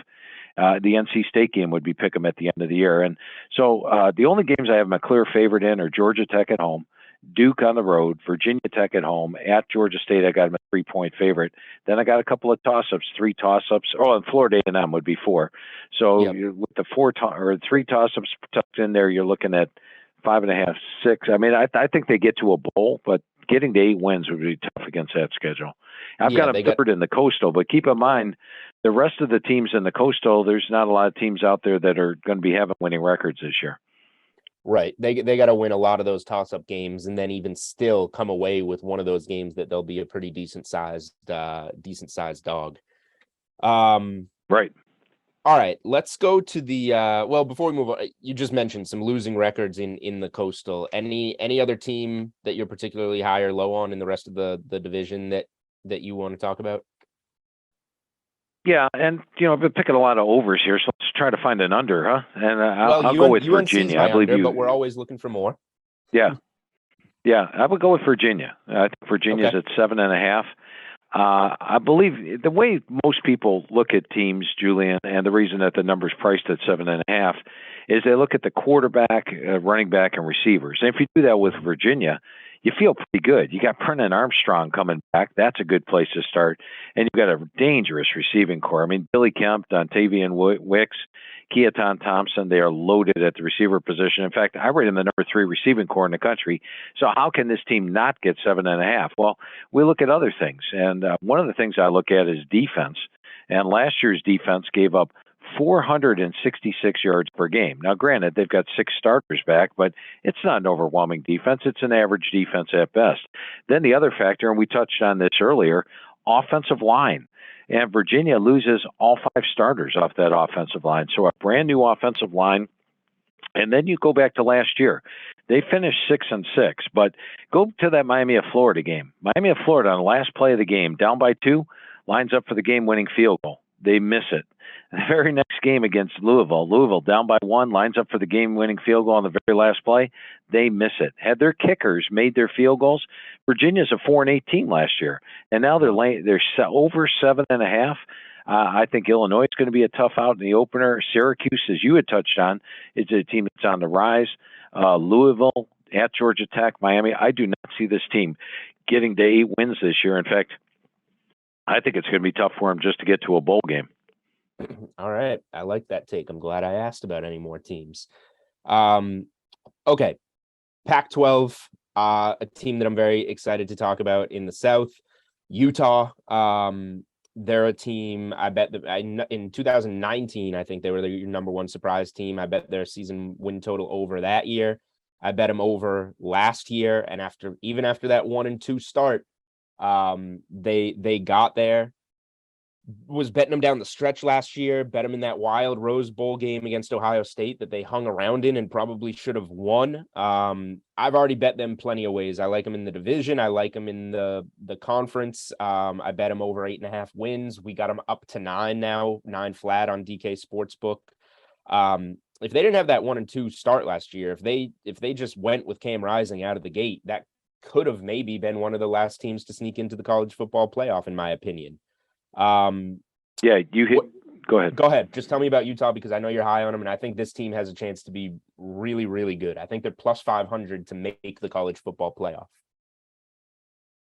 The NC State game would be pick 'em at the end of the year. And so the only games I have them a clear favorite in are Georgia Tech at home, Duke on the road, Virginia Tech at home. At Georgia State, I got them a 3-point favorite. Then I got a couple of toss-ups, 3 toss-ups. Oh, and Florida A&M would be 4. So with the 3 toss-ups tucked in there, you're looking at 5.5, 6. I mean, I think they get to a bowl, but getting to 8 wins would be tough against that schedule. I've got them third in the Coastal, but keep in mind, the rest of the teams in the Coastal, there's not a lot of teams out there that are going to be having winning records this year. Right. They got to win a lot of those toss-up games, and then even still come away with one of those games that they'll be a pretty decent sized dog. Right. All right. Let's go to the before we move on, you just mentioned some losing records in the Coastal. Any other team that you're particularly high or low on in the rest of the division that you want to talk about? Yeah, and I've been picking a lot of overs here, so let's try to find an under, huh? And I'll go with Virginia. I believe but we're always looking for more. Yeah, I would go with Virginia. I think Virginia's at 7.5. I believe the way most people look at teams, Julian, and the reason that the number's priced at 7.5 is they look at the quarterback, running back, and receivers. And if you do that with Virginia, you feel pretty good. You got Brennan Armstrong coming back. That's a good place to start. And you've got a dangerous receiving core. I mean, Billy Kemp, Dontavian Wicks, Keaton Thompson, they are loaded at the receiver position. In fact, I rate them the number 3 receiving core in the country. So how can this team not get 7.5? Well, we look at other things. And one of the things I look at is defense. And last year's defense gave up 466 yards per game. Now, granted, they've got 6 starters back, but it's not an overwhelming defense. It's an average defense at best. Then the other factor, and we touched on this earlier, offensive line. And Virginia loses all 5 starters off that offensive line. So a brand new offensive line. And then you go back to last year. They finished 6-6, but go to that Miami of Florida game. Miami of Florida on the last play of the game, down by 2, lines up for the game-winning field goal. They miss it. The very next game against Louisville down by 1, lines up for the game-winning field goal on the very last play. They miss it. Had their kickers made their field goals, Virginia's a 4-8 team last year, and now they're over 7.5. I think Illinois is going to be a tough out in the opener. Syracuse, as you had touched on, is a team that's on the rise. Louisville at Georgia Tech, Miami. I do not see this team getting to 8 wins this year. In fact, I think it's going to be tough for them just to get to a bowl game. All right. I like that take. I'm glad I asked about any more teams. Okay. Pac-12, a team that I'm very excited to talk about in the South. Utah, they're a team. I bet that in 2019, I think they were the number one surprise team. I bet their season win total over that year. I bet them over last year, and even after that 1-2 start, they got there. Was betting them down the stretch last year, bet them in that wild Rose Bowl game against Ohio State that they hung around in and probably should have won. I've already bet them plenty of ways. I like them in the division. I like them in the conference. I bet them over 8.5 wins. We got them up to 9 now, 9 flat on DK Sportsbook. If they didn't have that 1-2 start last year, if they just went with Cam Rising out of the gate, that could have maybe been one of the last teams to sneak into the college football playoff, in my opinion. Yeah, you hit. Go ahead. Go ahead. Just tell me about Utah, because I know you're high on them, and I think this team has a chance to be really, really good. I think they're plus 500 to make the college football playoff.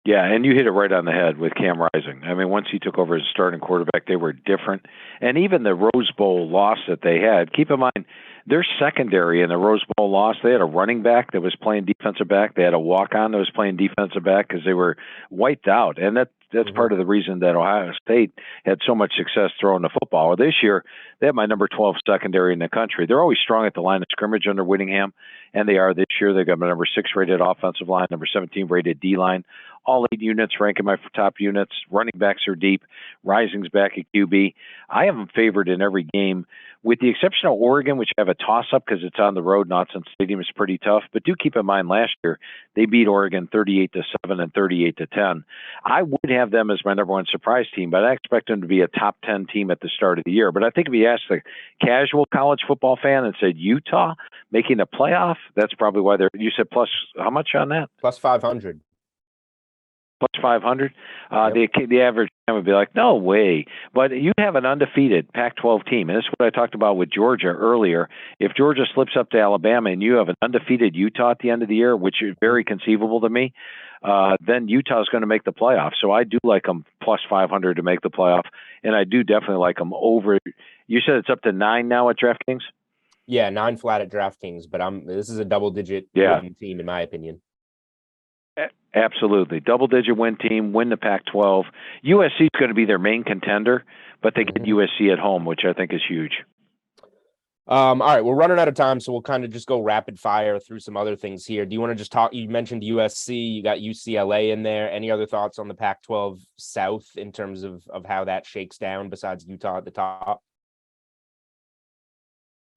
Yeah, and you hit it right on the head with Cam Rising. I mean, once he took over as starting quarterback, they were different. And even the Rose Bowl loss that they had, keep in mind, their secondary in the Rose Bowl loss, they had a running back that was playing defensive back. They had a walk-on that was playing defensive back because they were wiped out. And that's part of the reason that Ohio State had so much success throwing the football. This year, they have my number 12 secondary in the country. They're always strong at the line of scrimmage under Whittingham, and they are this year. They got my number 6 rated offensive line, number 17 rated D-line. All 8 units rank in my top units. Running backs are deep. Rising's back at QB. I have them favored in every game, with the exception of Oregon, which I have a toss-up because it's on the road. Knotson Stadium is pretty tough. But do keep in mind, last year, they beat Oregon 38-7 and 38-10. I would have them as my number 1 surprise team, but I expect them to be a top 10 team at the start of the year. But I think if you ask the casual college football fan and said Utah making a playoff, that's probably why they're – you said plus how much on that? Plus 500. Plus 500. The average fan would be like, no way. But you have an undefeated Pac-12 team, and this is what I talked about with Georgia earlier. If Georgia slips up to Alabama and you have an undefeated Utah at the end of the year, which is very conceivable to me, then Utah is going to make the playoff. So I do like them plus 500 to make the playoff, and I do definitely like them over. You said it's up to 9 now at DraftKings? Yeah, 9 flat at DraftKings, but this is a double-digit win team, in my opinion. Absolutely. Double-digit win team, win the Pac-12. USC is going to be their main contender, but they get USC at home, which I think is huge. All right, we're running out of time, so we'll kind of just go rapid fire through some other things here. Do you want to just talk? You mentioned USC, you got UCLA in there. Any other thoughts on the Pac-12 South in terms of how that shakes down besides Utah at the top?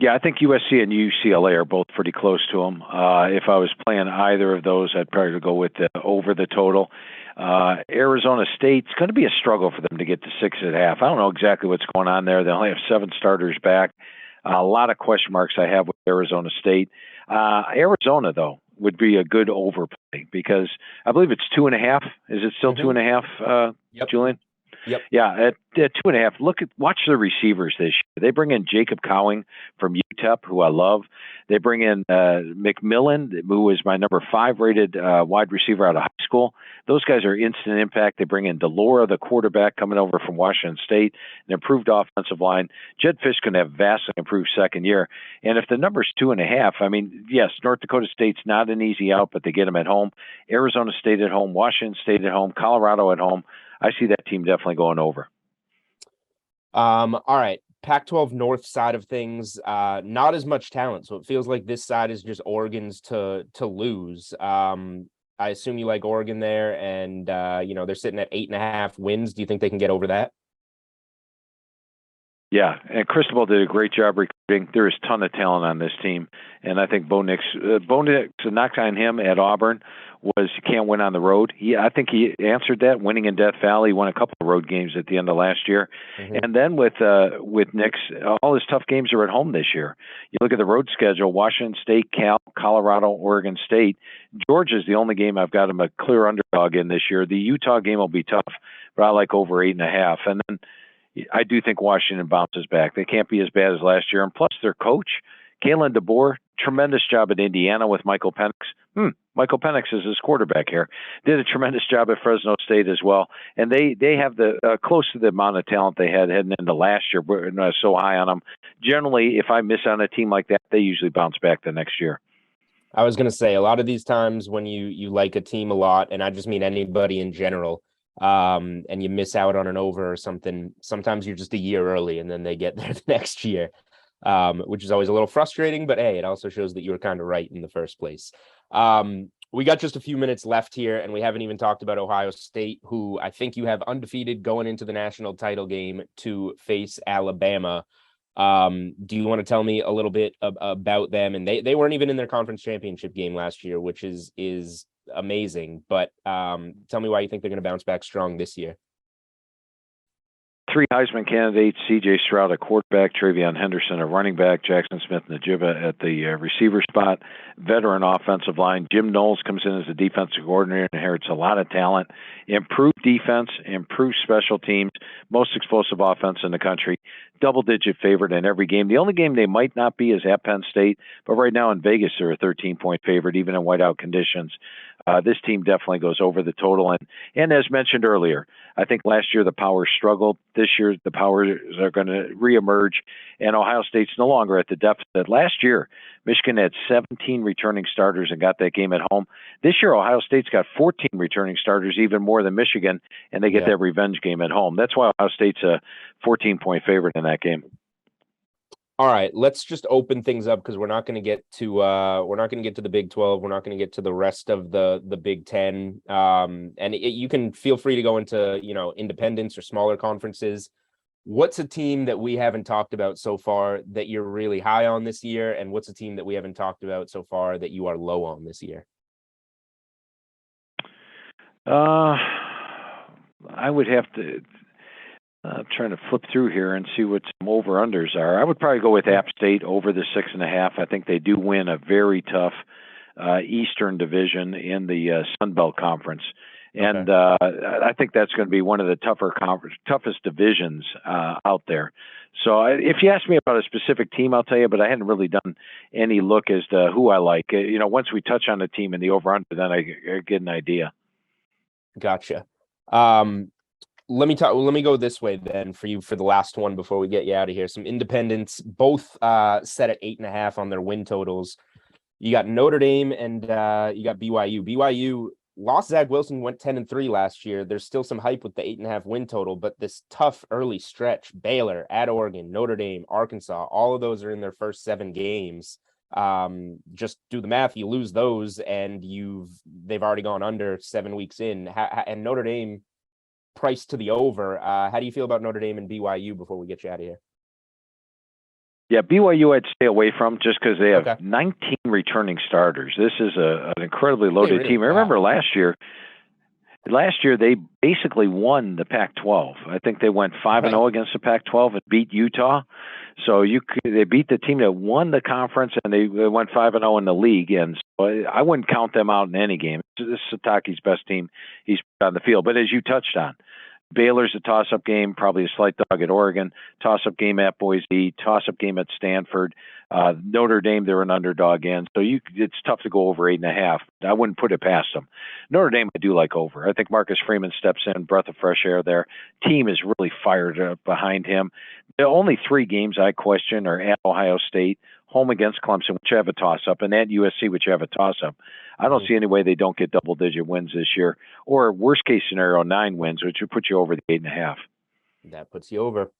Yeah, I think USC and UCLA are both pretty close to them. If I was playing either of those, I'd probably go with over the total. Arizona State's going to be a struggle for them to get to 6.5. I don't know exactly what's going on there. They only have 7 starters back. A lot of question marks I have with Arizona State. Arizona, though, would be a good overplay because I believe it's 2.5. Is it still 2.5, Julian? Yep. Yeah, at 2.5. Watch the receivers this year. They bring in Jacob Cowing from UTEP, who I love. They bring in McMillan, who is my number 5 rated wide receiver out of high school. Those guys are instant impact. They bring in Delora, the quarterback, coming over from Washington State, an improved offensive line. Jed Fish can have vastly improved second year. And if the number's 2.5, I mean, yes, North Dakota State's not an easy out, but they get them at home. Arizona State at home, Washington State at home, Colorado at home. I see that team definitely going over. All right. Pac-12 North side of things, not as much talent. So it feels like this side is just Oregon's to lose. I assume you like Oregon there, and they're sitting at 8.5 wins. Do you think they can get over that? Yeah, and Cristobal did a great job recruiting. There is a ton of talent on this team, and I think Bo Nix knock on him at Auburn was you can't win on the road. I think he answered that, winning in Death Valley. He won a couple of road games at the end of last year. And then with Nix, all his tough games are at home this year. You look at the road schedule, Washington State, Cal, Colorado, Oregon State. Georgia's the only game I've got him a clear underdog in this year. The Utah game will be tough, but I like over 8.5. And then I do think Washington bounces back. They can't be as bad as last year. And plus their coach, Kalen DeBoer, tremendous job at Indiana with Michael Penix. Michael Penix is his quarterback here. Did a tremendous job at Fresno State as well. And they have the close to the amount of talent they had heading into last year. We're not so high on them. Generally, if I miss on a team like that, they usually bounce back the next year. I was going to say, a lot of these times when you like a team a lot, and I just mean anybody in general, and you miss out on an over or something, sometimes you're just a year early and then they get there the next year, which is always a little frustrating, but hey, it also shows that you were kind of right in the first place. We got just a few minutes left here, and we haven't even talked about Ohio State, who I think you have undefeated going into the national title game to face Alabama. Do you want to tell me a little bit about them? And they weren't even in their conference championship game last year, which is amazing. But tell me why you think they're going to bounce back strong this year. 3 Heisman candidates: C.J. Stroud at quarterback, Travion Henderson at running back, Jackson Smith-Njigba at the receiver spot, veteran offensive line. Jim Knowles comes in as a defensive coordinator and inherits a lot of talent, improved defense, improved special teams, most explosive offense in the country, double-digit favorite in every game. The only game they might not be is at Penn State, but right now in Vegas they're a 13-point favorite, even in whiteout conditions. This team definitely goes over the total. And as mentioned earlier, I think last year the Powers struggled. This year the Powers are going to reemerge, and Ohio State's no longer at the deficit. Last year, Michigan had 17 returning starters and got that game at home. This year, Ohio State's got 14 returning starters, even more than Michigan, and they get that revenge game at home. That's why Ohio State's a 14-point favorite in that game. All right, let's just open things up because we're not going to get to the Big 12. We're not going to get to the rest of the Big 10. You can feel free to go into independents or smaller conferences. What's a team that we haven't talked about so far that you're really high on this year, and what's a team that we haven't talked about so far that you are low on this year? I would have to. Trying to flip through here and see what some over-unders are. I would probably go with App State over the 6.5. I think they do win a very tough Eastern Division in the Sun Belt Conference. And I think that's going to be one of the toughest divisions out there. So if you ask me about a specific team, I'll tell you, but I hadn't really done any look as to who I like. Once we touch on the team and the over-under, then I get an idea. Gotcha. Let me go this way then for you for the last one before we get you out of here. Some independents, both set at 8.5 on their win totals. You got Notre Dame and you got BYU. BYU lost Zach Wilson, went 10-3 last year. There's still some hype with the 8.5 win total, but this tough early stretch, Baylor, at Oregon, Notre Dame, Arkansas, all of those are in their first 7 games. Just do the math. You lose those and they've already gone under 7 weeks in. And Notre Dame priced to the over. How do you feel about Notre Dame and BYU before we get you out of here? Yeah, BYU I'd stay away from just because they have 19 returning starters. This is an incredibly loaded team. I remember last year they basically won the Pac-12. I think they went 5-0 against the Pac-12 and beat Utah. So they beat the team that won the conference, and they went 5-0 in the league. And so I wouldn't count them out in any game. This is Sataki's best team he's put on the field. But as you touched on, Baylor's a toss-up game, probably a slight dog at Oregon, toss-up game at Boise, toss-up game at Stanford. Notre Dame, they're an underdog in. So it's tough to go over 8.5. I wouldn't put it past them. Notre Dame, I do like over. I think Marcus Freeman steps in, breath of fresh air there. Team is really fired up behind him. The only 3 games I question are at Ohio State, home against Clemson, which have a toss-up, and at USC, which have a toss-up. I don't see any way they don't get double-digit wins this year, or worst-case scenario, 9 wins, which would put you over the 8.5. That puts you over.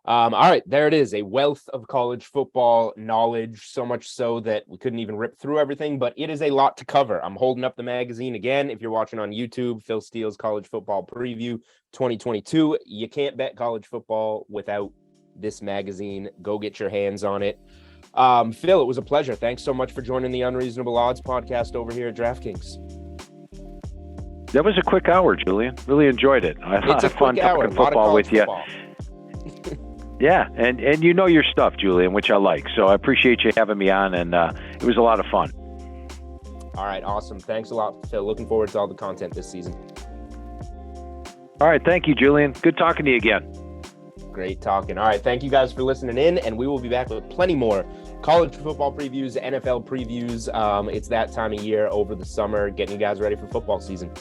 All right, there it is. A wealth of college football knowledge, so much so that we couldn't even rip through everything, but it is a lot to cover. I'm holding up the magazine again. If you're watching on YouTube, Phil Steele's College Football Preview 2022. You can't bet college football without this magazine. Go get your hands on it. Phil, it was a pleasure. Thanks so much for joining the Unreasonable Odds podcast over here at DraftKings. That was a quick hour, Julian. Really enjoyed it. I had fun talking football with you. Yeah, and you know your stuff, Julian, which I like. So I appreciate you having me on, and it was a lot of fun. All right, awesome. Thanks a lot, Phil. Looking forward to all the content this season. All right, thank you, Julian. Good talking to you again. Great talking. All right, thank you guys for listening in, and we will be back with plenty more college football previews, NFL previews. It's that time of year over the summer, getting you guys ready for football season.